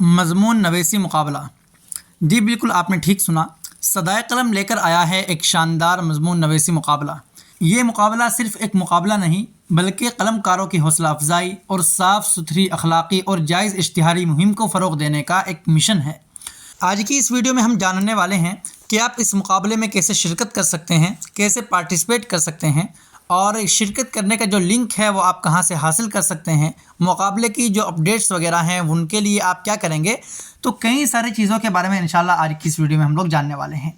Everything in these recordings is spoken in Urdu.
مضمون نویسی مقابلہ۔ جی بالکل آپ نے ٹھیک سنا، صدائے قلم لے کر آیا ہے ایک شاندار مضمون نویسی مقابلہ۔ یہ مقابلہ صرف ایک مقابلہ نہیں بلکہ قلم کاروں کی حوصلہ افزائی اور صاف ستھری اخلاقی اور جائز اشتہاری مہم کو فروغ دینے کا ایک مشن ہے۔ آج کی اس ویڈیو میں ہم جاننے والے ہیں کہ آپ اس مقابلے میں کیسے شرکت کر سکتے ہیں، کیسے پارٹیسپیٹ کر سکتے ہیں، اور شرکت کرنے کا جو لنک ہے وہ آپ کہاں سے حاصل کر سکتے ہیں، مقابلے کی جو اپڈیٹس وغیرہ ہیں ان کے لیے آپ کیا کریں گے۔ تو کئی ساری چیزوں کے بارے میں انشاءاللہ آج کی اس ویڈیو میں ہم لوگ جاننے والے ہیں۔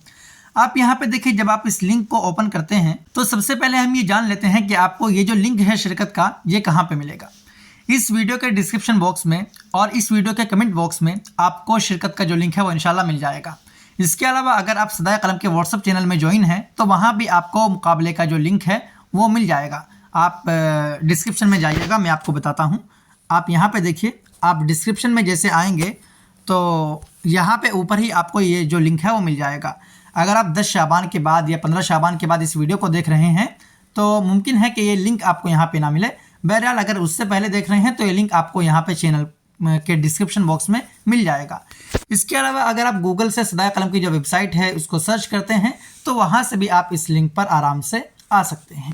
آپ یہاں پہ دیکھیں، جب آپ اس لنک کو اوپن کرتے ہیں تو سب سے پہلے ہم یہ جان لیتے ہیں کہ آپ کو یہ جو لنک ہے شرکت کا، یہ کہاں پہ ملے گا۔ اس ویڈیو کے ڈسکرپشن باکس میں اور اس ویڈیو کے کمنٹ باکس میں آپ کو شرکت کا جو لنک ہے وہ انشاءاللہ مل جائے گا۔ اس کے علاوہ اگر آپ صدائے قلم کے واٹس ایپ چینل میں جوائن ہیں تو وہاں بھی آپ کو مقابلے کا جو لنک ہے وہ مل جائے گا۔ آپ ڈسکرپشن میں جائیے گا، میں آپ کو بتاتا ہوں۔ آپ یہاں پہ دیکھیے، آپ ڈسکرپشن میں جیسے آئیں گے تو یہاں پہ اوپر ہی آپ کو یہ جو لنک ہے وہ مل جائے گا۔ اگر آپ 10 شعبان کے بعد یا 15 شعبان کے بعد اس ویڈیو کو دیکھ رہے ہیں تو ممکن ہے کہ یہ لنک آپ کو یہاں پہ نہ ملے۔ بہرحال اگر اس سے پہلے دیکھ رہے ہیں تو یہ لنک آپ کو یہاں پہ چینل کے ڈسکرپشن باکس میں مل جائے گا۔ اس کے علاوہ اگر آپ گوگل سے صدائے قلم کی جو ویب سائٹ ہے اس کو سرچ کرتے ہیں تو وہاں سے بھی آپ اس لنک پر آرام سے آ سکتے ہیں۔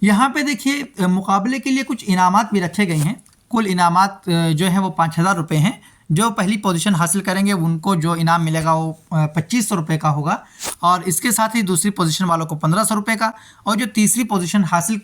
یہاں پہ دیکھیے، مقابلے کے لیے کچھ انعامات بھی رکھے گئے ہیں۔ کل انعامات جو ہیں وہ 5000 روپے ہیں۔ جو پہلی پوزیشن حاصل کریں گے ان کو جو انعام ملے گا وہ 2500 روپے کا ہوگا، اور اس کے ساتھ ہی دوسری پوزیشن والوں کو 1500 روپے کا، اور جو تیسری پوزیشن حاصل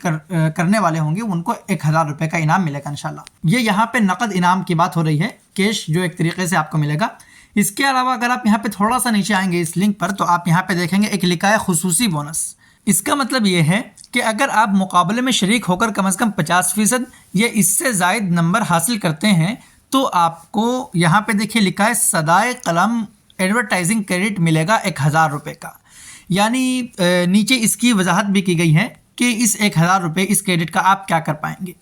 کرنے والے ہوں گے ان کو 1000 روپے کا انعام ملے گا انشاءاللہ۔ یہ یہاں پہ نقد انعام کی بات ہو رہی ہے، کیش جو ایک طریقے سے آپ کو ملے گا۔ اس کے علاوہ اگر آپ یہاں پہ تھوڑا سا نیچے آئیں گے اس لنک پر تو آپ یہاں پہ دیکھیں گے ایک لکھا ہے خصوصی بونس۔ اس کا مطلب یہ ہے کہ اگر آپ مقابلے میں شریک ہو کر کم از کم 50% یا اس سے زائد نمبر حاصل کرتے ہیں تو آپ کو یہاں پہ دیکھیے لکھا ہے صدائے قلم ایڈورٹائزنگ کریڈٹ ملے گا 1000 روپے کا۔ یعنی نیچے اس کی وضاحت بھی کی گئی ہے کہ اس 1000 روپے اس کریڈٹ کا آپ کیا کر پائیں گے۔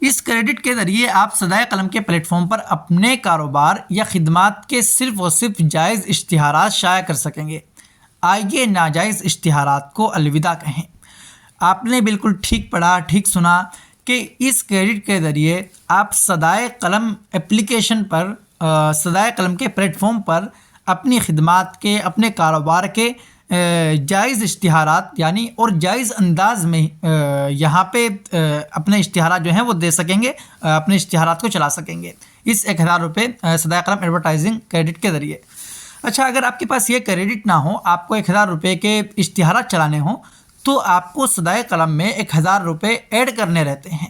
اس کریڈٹ کے ذریعے آپ صدائے قلم کے پلیٹ فارم پر اپنے کاروبار یا خدمات کے صرف اور صرف جائز اشتہارات شائع کر سکیں گے۔ آئیے ناجائز اشتہارات کو الوداع کہیں۔ آپ نے بالکل ٹھیک پڑھا، ٹھیک سنا کہ اس کریڈٹ کے ذریعے آپ صدائے قلم اپلیکیشن پر، صدائے قلم کے پلیٹ فارم پر اپنی خدمات کے، اپنے کاروبار کے جائز اشتہارات یعنی اور جائز انداز میں یہاں پہ اپنے اشتہارات جو ہیں وہ دے سکیں گے، اپنے اشتہارات کو چلا سکیں گے اس 1000 روپے صدائے قلم ایڈورٹائزنگ کریڈٹ کے ذریعے۔ اچھا، اگر آپ کے پاس یہ کریڈٹ نہ ہو، آپ کو 1000 روپے کے اشتہارات چلانے ہوں تو آپ کو صدائے قلم میں 1000 روپے ایڈ کرنے رہتے ہیں۔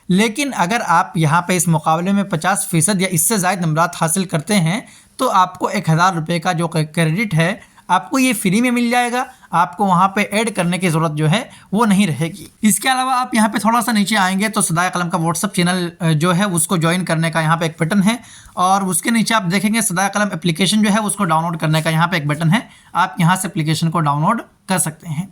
لیکن اگر آپ یہاں پہ اس مقابلے میں 50% یا اس سے زائد نمبرات حاصل کرتے ہیں تو آپ کو 1000 روپے کا جو کریڈٹ ہے آپ کو یہ فری میں مل جائے گا۔ آپ کو وہاں پہ ایڈ کرنے کی ضرورت جو ہے وہ نہیں رہے گی۔ اس کے علاوہ آپ یہاں پہ تھوڑا سا نیچے آئیں گے تو صدائے قلم کا واٹس ایپ چینل جو ہے اس کو جوائن کرنے کا یہاں پہ ایک بٹن ہے، اور اس کے نیچے آپ دیکھیں گے صدائے قلم اپلیکیشن جو ہے اس کو ڈاؤن لوڈ کرنے کا یہاں پہ ایک بٹن ہے۔ آپ یہاں سے اپلیکیشن کو ڈاؤن لوڈ کر سکتے ہیں۔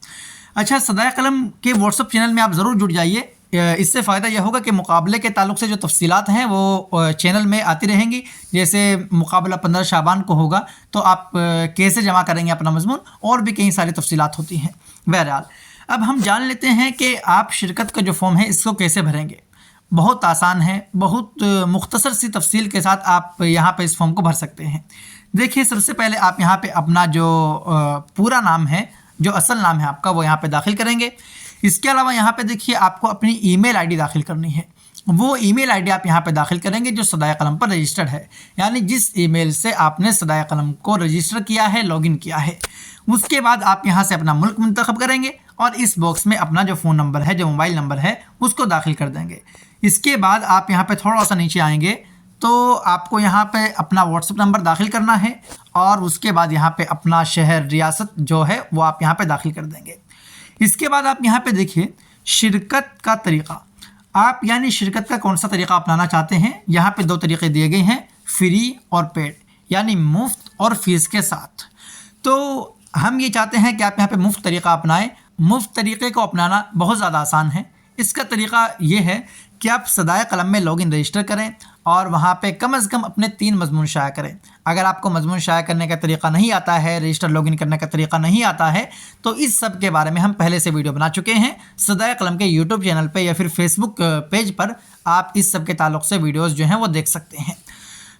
اچھا، صدائے قلم کے واٹس ایپ چینل میں آپ ضرور جڑ جائیے۔ اس سے فائدہ یہ ہوگا کہ مقابلے کے تعلق سے جو تفصیلات ہیں وہ چینل میں آتی رہیں گی۔ جیسے مقابلہ 15 شعبان کو ہوگا تو آپ کیسے جمع کریں گے اپنا مضمون، اور بھی کئی ساری تفصیلات ہوتی ہیں۔ بہرحال اب ہم جان لیتے ہیں کہ آپ شرکت کا جو فارم ہے اس کو کیسے بھریں گے۔ بہت آسان ہے، بہت مختصر سی تفصیل کے ساتھ آپ یہاں پہ اس فارم کو بھر سکتے ہیں۔ دیکھیے، سب سے پہلے آپ یہاں پہ اپنا جو پورا نام ہے، جو اصل نام ہے آپ کا، وہ یہاں پہ داخل کریں گے۔ اس کے علاوہ یہاں پہ دیکھیے آپ کو اپنی ای میل آئی ڈی داخل کرنی ہے۔ وہ ای میل آئی ڈی آپ یہاں پہ داخل کریں گے جو صدائے قلم پر رجسٹرڈ ہے، یعنی جس ای میل سے آپ نے صدائے قلم کو رجسٹر کیا ہے، لاگ ان کیا ہے۔ اس کے بعد آپ یہاں سے اپنا ملک منتخب کریں گے اور اس باکس میں اپنا جو فون نمبر ہے، جو موبائل نمبر ہے، اس کو داخل کر دیں گے۔ اس کے بعد آپ یہاں پہ تھوڑا سا نیچے آئیں گے تو آپ کو یہاں پہ اپنا واٹس ایپ نمبر داخل کرنا ہے، اور اس کے بعد یہاں پہ اپنا شہر، ریاست جو ہے وہ آپ یہاں پہ داخل کر دیں گے۔ اس کے بعد آپ یہاں پہ دیکھیے شرکت کا طریقہ، آپ یعنی شرکت کا کون سا طریقہ اپنانا چاہتے ہیں۔ یہاں پہ 2 طریقے دیے گئے ہیں، فری اور پیڈ، یعنی مفت اور فیس کے ساتھ۔ تو ہم یہ چاہتے ہیں کہ آپ یہاں پہ مفت طریقہ اپنائیں۔ مفت طریقے کو اپنانا بہت زیادہ آسان ہے۔ اس کا طریقہ یہ ہے کہ آپ صدائے قلم میں لاگ ان رجسٹر کریں اور وہاں پہ کم از کم اپنے 3 مضمون شائع کریں۔ اگر آپ کو مضمون شائع کرنے کا طریقہ نہیں آتا ہے، رجسٹر لاگ ان کرنے کا طریقہ نہیں آتا ہے، تو اس سب کے بارے میں ہم پہلے سے ویڈیو بنا چکے ہیں۔ صدائے قلم کے یوٹیوب چینل پہ یا پھر فیس بک پیج پر آپ اس سب کے تعلق سے ویڈیوز جو ہیں وہ دیکھ سکتے ہیں۔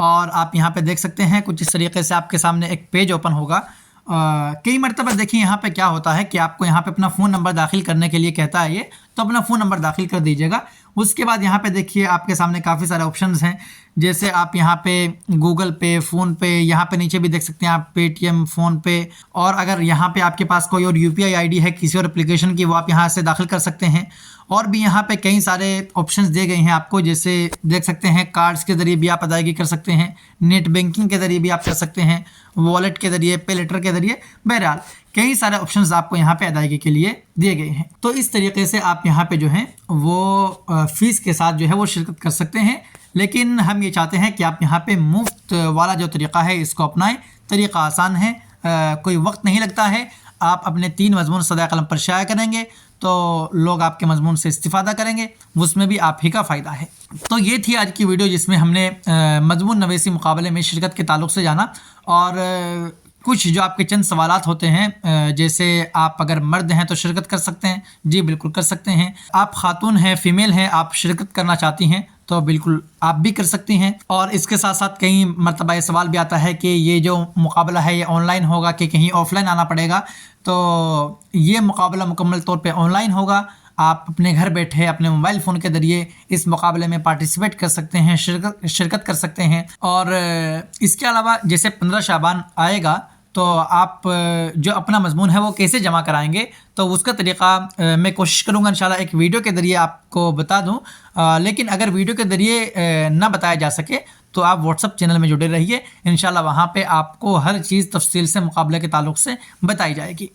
اور آپ یہاں پہ دیکھ سکتے ہیں کچھ اس طریقے سے آپ کے سامنے ایک پیج اوپن ہوگا۔ کئی مرتبہ دیکھیں یہاں پہ کیا ہوتا ہے کہ آپ کو یہاں پہ اپنا فون نمبر داخل کرنے کے لیے کہتا ہے یہ، تو اپنا فون نمبر داخل کر دیجیے گا۔ اس کے بعد یہاں پہ دیکھیے آپ کے سامنے کافی سارے آپشنز ہیں، جیسے آپ یہاں پہ گوگل پے، فون پے، یہاں پہ نیچے بھی دیکھ سکتے ہیں آپ پے ٹی ایم، فون پے، اور اگر یہاں پہ آپ کے پاس کوئی اور یو پی آئی ID ہے کسی اور اپلیکیشن کی، وہ آپ یہاں سے داخل کر سکتے ہیں۔ اور بھی یہاں پہ کئی سارے آپشنز دیے گئے ہیں آپ کو، جیسے دیکھ سکتے ہیں کارڈز کے ذریعے بھی آپ ادائیگی کر سکتے ہیں، نیٹ بینکنگ کے ذریعے بھی آپ کر سکتے ہیں، والیٹ کے ذریعے، پے لیٹر کے ذریعے، بہرحال کئی سارے آپشنز آپ کو یہاں پہ ادائیگی کے لیے دیے گئے ہیں۔ تو اس طریقے سے آپ یہاں پہ جو ہیں وہ فیس کے ساتھ جو ہے وہ شرکت کر سکتے ہیں، لیکن ہم یہ چاہتے ہیں کہ آپ یہاں پہ مفت والا جو طریقہ ہے اس کو اپنائیں۔ طریقہ آسان ہے، کوئی وقت نہیں لگتا ہے۔ آپ اپنے 3 مضمون صدائے قلم پر شائع کریں گے تو لوگ آپ کے مضمون سے استفادہ کریں گے، اس میں بھی آپ ہی کا فائدہ ہے۔ تو یہ تھی آج کی ویڈیو جس میں ہم نے مضمون نویسی مقابلے میں شرکت کے تعلق سے جانا، اور کچھ جو آپ کے چند سوالات ہوتے ہیں، جیسے آپ اگر مرد ہیں تو شرکت کر سکتے ہیں، جی بالکل کر سکتے ہیں۔ آپ خاتون ہیں، فیمیل ہیں، آپ شرکت کرنا چاہتی ہیں تو بالکل آپ بھی کر سکتی ہیں۔ اور اس کے ساتھ ساتھ کئی مرتبہ یہ سوال بھی آتا ہے کہ یہ جو مقابلہ ہے یہ آن لائن ہوگا کہ کہیں آف لائن آنا پڑے گا، تو یہ مقابلہ مکمل طور پہ آن لائن ہوگا۔ آپ اپنے گھر بیٹھے اپنے موبائل فون کے ذریعے اس مقابلے میں پارٹیسپیٹ کر سکتے ہیں، شرکت کر سکتے ہیں۔ اور اس کے علاوہ جیسے 15 شعبان آئے گا تو آپ جو اپنا مضمون ہے وہ کیسے جمع کرائیں گے، تو اس کا طریقہ میں کوشش کروں گا انشاءاللہ ایک ویڈیو کے ذریعے آپ کو بتا دوں، لیکن اگر ویڈیو کے ذریعے نہ بتایا جا سکے تو آپ واٹس ایپ چینل میں جڑے رہیے، انشاءاللہ وہاں پہ آپ کو ہر چیز تفصیل سے مقابلے کے تعلق سے بتائی جائے گی۔